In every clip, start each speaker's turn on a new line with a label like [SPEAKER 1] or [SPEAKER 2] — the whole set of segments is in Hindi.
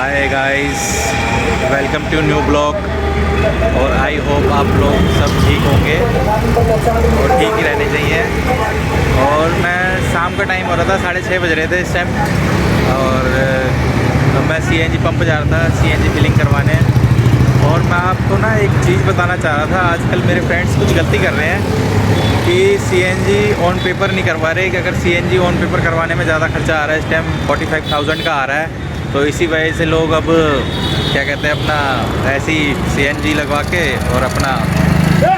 [SPEAKER 1] Hi guys, welcome to new blog. और आई होप आप लोग सब ठीक होंगे और ठीक ही रहने चाहिए। और मैं शाम का टाइम हो रहा था, 6:30 बज रहे थे इस टाइम। और मैं सीएनजी पंप जा रहा था सीएनजी फिलिंग करवाने। और मैं आपको ना एक चीज़ बताना चाह रहा था। आजकल मेरे फ्रेंड्स कुछ गलती कर रहे हैं कि सीएनजी ऑन पेपर नहीं करवा रहे। कि अगर सीएनजी ऑन पेपर करवाने में ज़्यादा खर्चा आ रहा है, इस टाइम 45,000 का आ रहा है, तो इसी वजह से लोग अब क्या कहते हैं अपना ऐसी सीएनजी लगवा के और अपना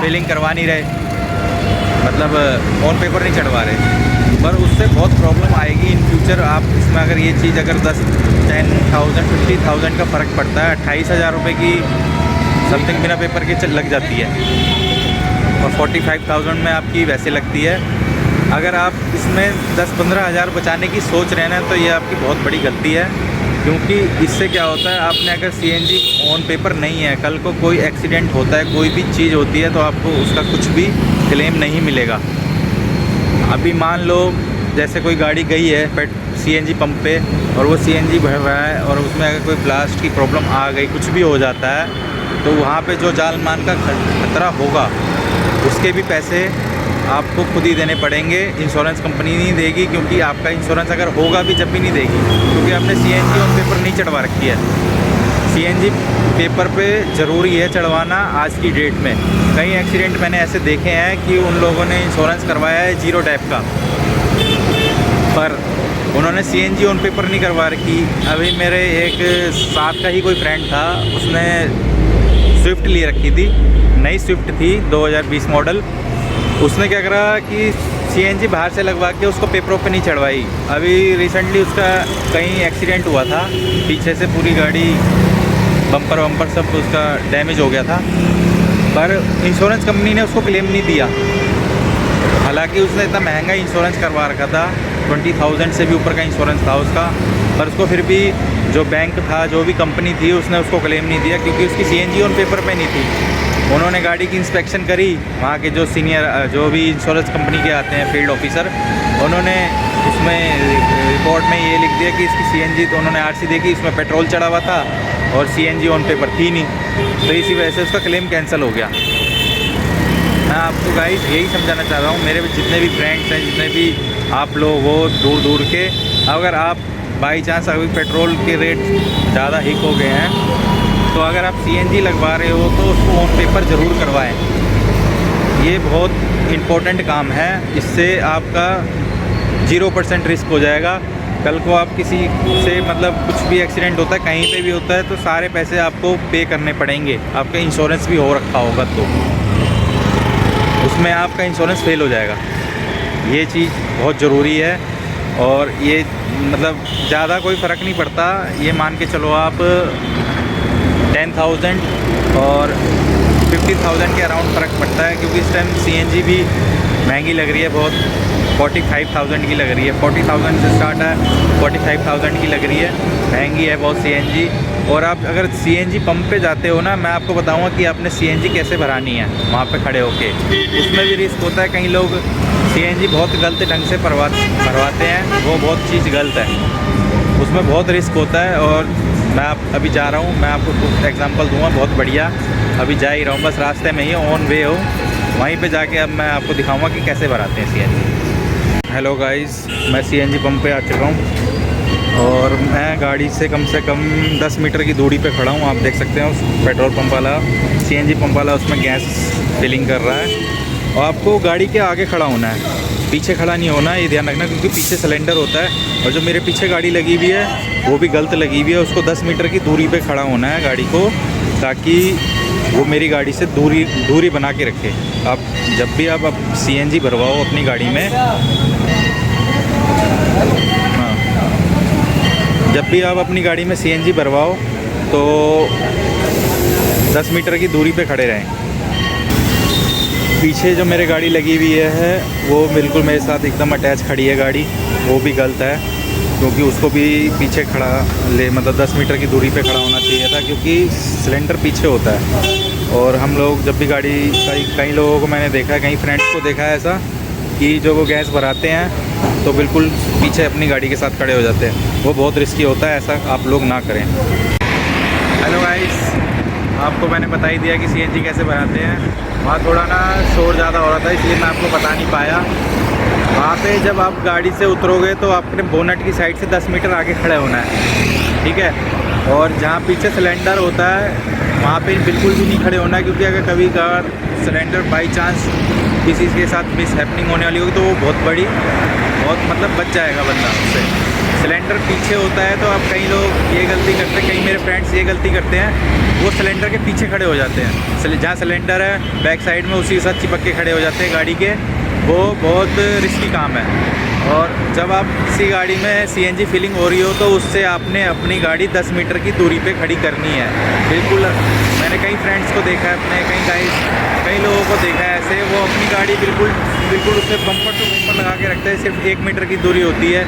[SPEAKER 1] फिलिंग करवा नहीं रहे, मतलब ऑन पेपर नहीं चढ़वा रहे। पर उससे बहुत प्रॉब्लम आएगी इन फ्यूचर। आप इसमें अगर ये चीज़ अगर 10,000 50,000 का फ़र्क पड़ता है, 28,000 रुपये की समथिंग बिना पेपर के लग जाती है और 45,000 में आपकी वैसे लगती है। अगर आप इसमें 10-15 हज़ार बचाने की सोच रहे हैं ना, तो ये आपकी बहुत बड़ी गलती है। क्योंकि इससे क्या होता है, आपने अगर सीएनजी ऑन पेपर नहीं है, कल को कोई एक्सीडेंट होता है, कोई भी चीज़ होती है, तो आपको उसका कुछ भी क्लेम नहीं मिलेगा। अभी मान लो जैसे कोई गाड़ी गई है सीएनजी पंप पे और वो सीएनजी भर रहा है और उसमें अगर कोई ब्लास्ट की प्रॉब्लम आ गई, कुछ भी हो जाता है, तो वहाँ पे जो जान मान का खतरा होगा उसके भी पैसे आपको खुद ही देने पड़ेंगे। इंश्योरेंस कंपनी नहीं देगी, क्योंकि आपका इंश्योरेंस अगर होगा भी जब भी नहीं देगी, क्योंकि आपने सीएनजी ऑन पेपर नहीं चढ़वा रखी है। सीएनजी पेपर पे ज़रूरी है चढ़वाना आज की डेट में। कई एक्सीडेंट मैंने ऐसे देखे हैं कि उन लोगों ने इंश्योरेंस करवाया है जीरो टाइप का, पर उन्होंने सीएनजी ऑन पेपर नहीं करवा रखी। अभी मेरे एक साथ का ही कोई फ्रेंड था, उसने स्विफ्ट ले रखी थी, नई स्विफ्ट थी 2020 मॉडल। उसने क्या करा कि सीएनजी बाहर से लगवा के उसको पेपरों पे नहीं चढ़वाई। अभी रिसेंटली उसका कहीं एक्सीडेंट हुआ था, पीछे से पूरी गाड़ी बम्पर वम्पर सब उसका डैमेज हो गया था, पर इंश्योरेंस कंपनी ने उसको क्लेम नहीं दिया। हालांकि उसने इतना महंगा इंश्योरेंस करवा रखा था, 20,000 से भी ऊपर का इंश्योरेंस था उसका, पर उसको फिर भी जो बैंक था, जो भी कंपनी थी, उसने उसको क्लेम नहीं दिया, क्योंकि उसकी सीएनजी ऑन पेपर पे नहीं थी। उन्होंने गाड़ी की इंस्पेक्शन करी, वहाँ के जो सीनियर जो भी इंश्योरेंस कंपनी के आते हैं फील्ड ऑफिसर, उन्होंने उसमें रिपोर्ट में ये लिख दिया कि इसकी सीएनजी, तो उन्होंने आरसी देखी, इसमें पेट्रोल चढ़ा हुआ था और सीएनजी ऑन पेपर थी नहीं, तो इसी वजह से उसका क्लेम कैंसिल हो गया। मैं आपको गाइस यही समझाना चाह रहा हूँ, मेरे भी जितने भी फ्रेंड्स हैं, जितने भी आप लोग हो दूर दूर के, अगर आप बाई चांस अभी पेट्रोल के रेट ज़्यादा हिक हो गए हैं, तो अगर आप सीएनजी लगवा रहे हो तो उसको ऑन पेपर ज़रूर करवाएं। ये बहुत इम्पोर्टेंट काम है, इससे आपका 0% रिस्क हो जाएगा। कल को आप किसी से मतलब कुछ भी एक्सीडेंट होता है, कहीं पे भी होता है, तो सारे पैसे आपको पे करने पड़ेंगे। आपका इंश्योरेंस भी हो रखा होगा तो उसमें आपका इंश्योरेंस फेल हो जाएगा। ये चीज़ बहुत ज़रूरी है। और ये मतलब ज़्यादा कोई फ़र्क नहीं पड़ता, ये मान के चलो आप 10,000 और 50,000 के अराउंड फ़र्क पड़ता है, क्योंकि इस टाइम सीएनजी भी महंगी लग रही है बहुत। 45,000 की लग रही है, 40,000 से स्टार्ट है, 45,000 की लग रही है, महंगी है बहुत सीएनजी। और आप अगर सीएनजी पंप पे जाते हो ना, मैं आपको बताऊंगा कि आपने सीएनजी कैसे भरानी है वहाँ पे खड़े होके। उसमें भी रिस्क होता है, कई लोग सीएनजी बहुत गलत ढंग से भरवाते हैं, वो बहुत चीज़ गलत है, उसमें बहुत रिस्क होता है। और मैं अभी जा रहा हूँ, मैं आपको कुछ एग्जांपल दूंगा बहुत बढ़िया। अभी जा ही रहा हूँ, बस रास्ते में ही ऑन वे हो, वहीं पे जाके अब मैं आपको दिखाऊंगा कि कैसे भराते हैं सीएनजी। हेलो गाइस, मैं सीएनजी पंप पे आ चुका हूँ और मैं गाड़ी से कम 10 मीटर की दूरी पे खड़ा हूँ। आप देख सकते हैं उस पेट्रोल पंप वाला, सीएनजी पंप वाला उसमें गैस फिलिंग कर रहा है। और आपको गाड़ी के आगे खड़ा होना है, पीछे खड़ा नहीं होना है, ये ध्यान रखना, क्योंकि पीछे सिलेंडर होता है। और जो मेरे पीछे गाड़ी लगी हुई है वो भी गलत लगी हुई है, उसको 10 मीटर की दूरी पे खड़ा होना है गाड़ी को, ताकि वो मेरी गाड़ी से दूरी बना के रखे। आप जब भी आप सीएनजी भरवाओ अपनी गाड़ी में, हाँ, जब भी आप अपनी गाड़ी में सीएनजी भरवाओ तो 10 मीटर की दूरी पे खड़े रहें। पीछे जो मेरे गाड़ी लगी हुई है वो बिल्कुल मेरे साथ एकदम अटैच खड़ी है गाड़ी, वो भी गलत है, क्योंकि उसको भी पीछे खड़ा मतलब 10 मीटर की दूरी पे खड़ा होना चाहिए था, क्योंकि सिलेंडर पीछे होता है। और हम लोग जब भी गाड़ी कई लोगों को मैंने देखा है, कई फ्रेंड्स को देखा है ऐसा, कि जो वो गैस भराते हैं तो बिल्कुल पीछे अपनी गाड़ी के साथ खड़े हो जाते हैं, वो बहुत रिस्की होता है, ऐसा आप लोग ना करें। हेलो गाइस, आपको मैंने बता ही दिया कि सीएनजी कैसे बनाते हैं। वहाँ थोड़ा ना शोर ज़्यादा हो रहा था, इसलिए मैं आपको बता नहीं पाया। वहाँ पे जब आप गाड़ी से उतरोगे तो अपने बोनट की साइड से 10 मीटर आगे खड़े होना है, ठीक है। और जहाँ पीछे सिलेंडर होता है वहाँ पे बिल्कुल भी नहीं खड़े होना है, क्योंकि अगर कभी कभार सिलेंडर बाई चांस किसी के साथ मिस हैपनिंग होने वाली होगी तो वो बहुत मतलब बच जाएगा बंदा उससे। सिलेंडर पीछे होता है तो अब कई लोग ये गलती करते हैं, कई मेरे फ्रेंड्स ये गलती करते हैं, वो सिलेंडर के पीछे खड़े हो जाते हैं। जहाँ सिलेंडर है बैक साइड में उसी के साथ चिपक के खड़े हो जाते हैं गाड़ी के। वो बहुत रिस्की काम है। और जब आप किसी गाड़ी में सीएनजी फिलिंग हो रही हो तो उससे आपने अपनी गाड़ी 10 मीटर की दूरी पे खड़ी करनी है। बिल्कुल, मैंने कई फ्रेंड्स को देखा है, अपने कई लोगों को देखा है ऐसे, वो अपनी गाड़ी बिल्कुल उससे बम्पर टू बम्पर लगा के रखते हैं। सिर्फ 1 मीटर की दूरी होती है,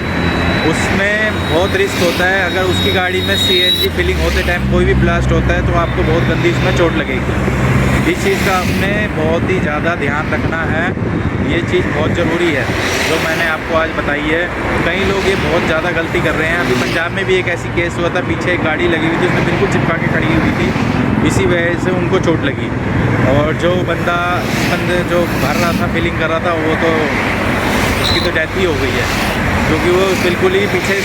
[SPEAKER 1] उसमें बहुत रिस्क होता है। अगर उसकी गाड़ी में सीएनजी फिलिंग होते टाइम कोई भी ब्लास्ट होता है तो आपको बहुत गंदी उसमें चोट लगेगी। इस चीज़ का आपने बहुत ही ज़्यादा ध्यान रखना है, ये चीज़ बहुत ज़रूरी है जो मैंने आपको आज बताई है। कई लोग ये बहुत ज़्यादा गलती कर रहे हैं। अभी पंजाब में भी एक ऐसी केस हुआ था, पीछे एक गाड़ी लगी हुई थी, उसमें बिल्कुल चिपका के खड़ी हुई थी, इसी वजह से उनको चोट लगी। और जो बंदे जो भर रहा था, फिलिंग कर रहा था, वो तो उसकी तो डेथ ही हो गई है, क्योंकि वो बिल्कुल ही पीछे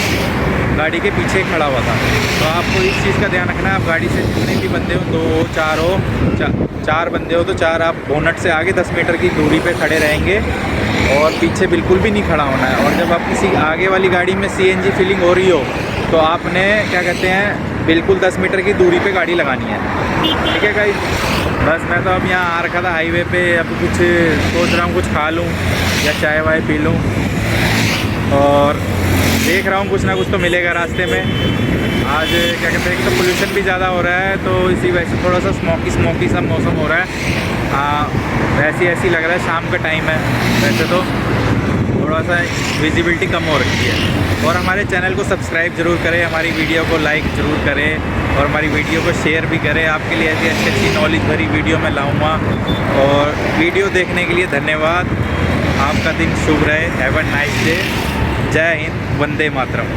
[SPEAKER 1] गाड़ी के पीछे खड़ा हुआ था। तो आपको इस चीज़ का ध्यान रखना है, आप गाड़ी से जितने भी बंदे हो, 2 4 हो, 4 बंदे हो तो 4 आप बोनट से आगे 10 मीटर की दूरी पे खड़े रहेंगे और पीछे बिल्कुल भी नहीं खड़ा होना है। और जब आप किसी आगे वाली गाड़ी में सीएनजी फिलिंग हो रही हो तो आपने क्या कहते हैं, बिल्कुल 10 मीटर की दूरी पे गाड़ी लगानी है, ठीक है गाइस। बस मैं तो अब यहाँ आ रखा था हाईवे पे, अब कुछ सोच रहा हूँ कुछ खा लूँ या चाय वाय पी लूँ, और देख रहा हूँ कुछ ना कुछ तो मिलेगा रास्ते में। आज क्या कहते हैं कि तो पोल्यूशन भी ज़्यादा हो रहा है, तो इसी वजह से थोड़ा सा स्मोकी सा मौसम हो रहा है। वैसे ऐसी लग रहा है, शाम का टाइम है, वैसे तो थोड़ा सा विजिबिलिटी कम हो रखी है। और हमारे चैनल को सब्सक्राइब ज़रूर करें, हमारी वीडियो को लाइक ज़रूर करें और हमारी वीडियो को शेयर भी करें। आपके लिए ऐसी अच्छी अच्छी नॉलेज भरी वीडियो मैं लाऊँगा। और वीडियो देखने के लिए धन्यवाद। आपका दिन शुभ रहे। Have a nice day. जय हिंद, वंदे मातरम।